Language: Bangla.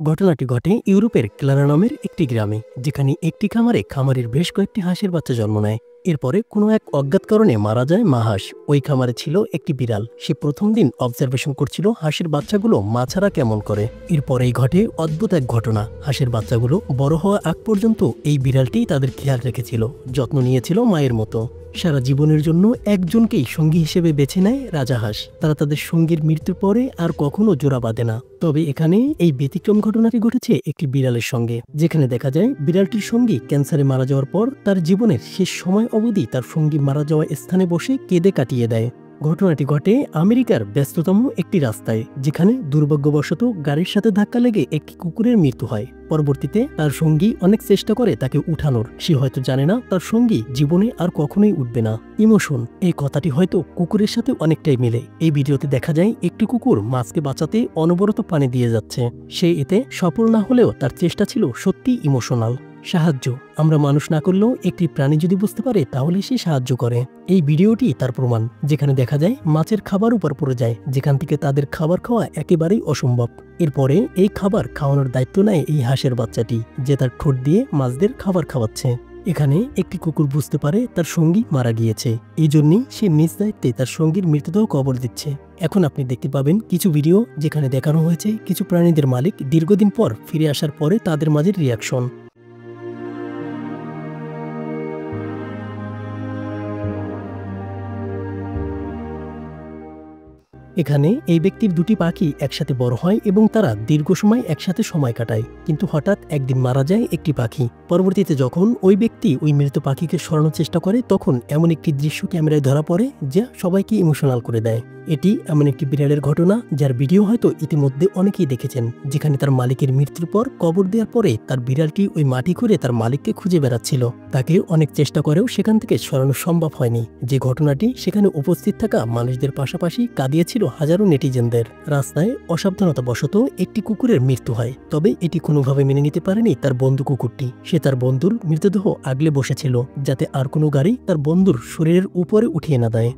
ঘটনাটি ঘটে ইউরোপের ক্লারা নামের একটি গ্রামে, যেখানে একটি খামারে খামারের বেশ কয়েকটি হাঁসের বাচ্চা জন্ম নেয়। এরপরে কোনো এক অজ্ঞাত কারণে মারা যায় মা হাঁস। ওই খামারে ছিল একটি বিড়াল। সে প্রথম দিন অবজারভেশন করছিল হাঁসের বাচ্চাগুলো মা ছাড়া কেমন করে। এরপরেই ঘটে অদ্ভুত এক ঘটনা। হাঁসের বাচ্চাগুলো বড় হওয়া আগ পর্যন্ত এই বিড়ালটি তাদের খেয়াল রেখেছিল, যত্ন নিয়েছিল মায়ের মতো। সারা জীবনের জন্য একজনকেই সঙ্গী হিসেবে বেছে নেয় রাজাহাঁস। তারা তাদের সঙ্গীর মৃত্যুর পরে আর কখনো জোড়া বাঁধে না। তবে এখানে এই ব্যতিক্রম ঘটনাটি ঘটেছে একটি বিড়ালের সঙ্গে, যেখানে দেখা যায় বিড়ালটির সঙ্গী ক্যান্সারে মারা যাওয়ার পর তার জীবনের শেষ সময় অবধি তার সঙ্গী মারা যাওয়া স্থানে বসে কেঁদে কাটিয়ে দেয়। ঘটনাটি ঘটে আমেরিকার ব্যস্ততম একটি রাস্তায়, যেখানে দুর্ভাগ্যবশত গাড়ির সাথে ধাক্কা লেগে একটি কুকুরের মৃত্যু হয়। পরবর্তীতে তার সঙ্গী অনেক চেষ্টা করে তাকে উঠানোর। সে হয়তো জানে না তার সঙ্গী জীবনে আর কখনোই উঠবে না। ইমোশন, এই কথাটি হয়তো কুকুরের সাথে অনেকটাই মেলে। এই ভিডিওতে দেখা যায় একটি কুকুর মাছকে বাঁচাতে অনবরত পানি দিয়ে যাচ্ছে। সে এতে সফল না হলেও তার চেষ্টা ছিল সত্যি ইমোশনাল। সাহায্য আমরা মানুষ না করলেও একটি প্রাণী যদি বুঝতে পারে তাহলে সে সাহায্য করে। এই ভিডিওটি তার প্রমাণ, যেখানে দেখা যায় মাছের খাবার উপর পড়ে যায়, যেখান থেকে তাদের খাবার খাওয়া একেবারেই অসম্ভব। এরপরে এই খাবার খাওয়ানোর দায়িত্ব নেয় এই হাঁসের বাচ্চাটি, যে তার ঠোঁট দিয়ে মাছদের খাবার খাওয়াচ্ছে। এখানে একটি কুকুর বুঝতে পারে তার সঙ্গী মারা গিয়েছে, এই জন্যই সে নিজ দায়িত্বে তার সঙ্গীর মৃতদেহ কবর দিচ্ছে। এখন আপনি দেখতে পাবেন কিছু ভিডিও, যেখানে দেখানো হয়েছে কিছু প্রাণীদের মালিক দীর্ঘদিন পর ফিরে আসার পরে তাদের মাঝে রিয়াকশন। এখানে এই ব্যক্তির দুটি পাখি একসাথে বড় হয় এবং তারা দীর্ঘ সময় একসাথে সময় কাটায়, কিন্তু হঠাৎ একদিন মারা যায় একটি পাখি। পরবর্তীতে যখন ওই ব্যক্তি ওই মৃত পাখিকে সরানোর চেষ্টা করে, তখন এমন একটি দৃশ্য ক্যামেরায় ধরা পড়ে যা সবাইকে ইমোশনাল করে দেয়। এটি এমন একটি বিড়ালের ঘটনা যার ভিডিও হয়তো ইতিমধ্যে অনেকেই দেখেছেন, যেখানে তার মালিকের মৃত্যুর পর কবর দেওয়ার পরে তার বিড়ালটি ওই মাটি খুঁড়ে তার মালিককে খুঁজে বেড়াচ্ছিল। তাকে অনেক চেষ্টা করেও সেখান থেকে সরানো সম্ভব হয়নি। যে ঘটনাটি সেখানে উপস্থিত থাকা মানুষদের পাশাপাশি কাঁদিয়েছিল হাজারো নেটিজেনদের। রাস্তায় অসাবধানতাবশত একটি কুকুরের মৃত্যু হয়, তবে এটি কোনোভাবে মেনে নিতে পারেনি তার বন্ধু কুকুরটি। সে তার বন্ধুর মৃতদেহ আগলে বসেছিল, যাতে আর কোনো গাড়ি তার বন্ধুর শরীরের উপরে উঠিয়ে না দেয়।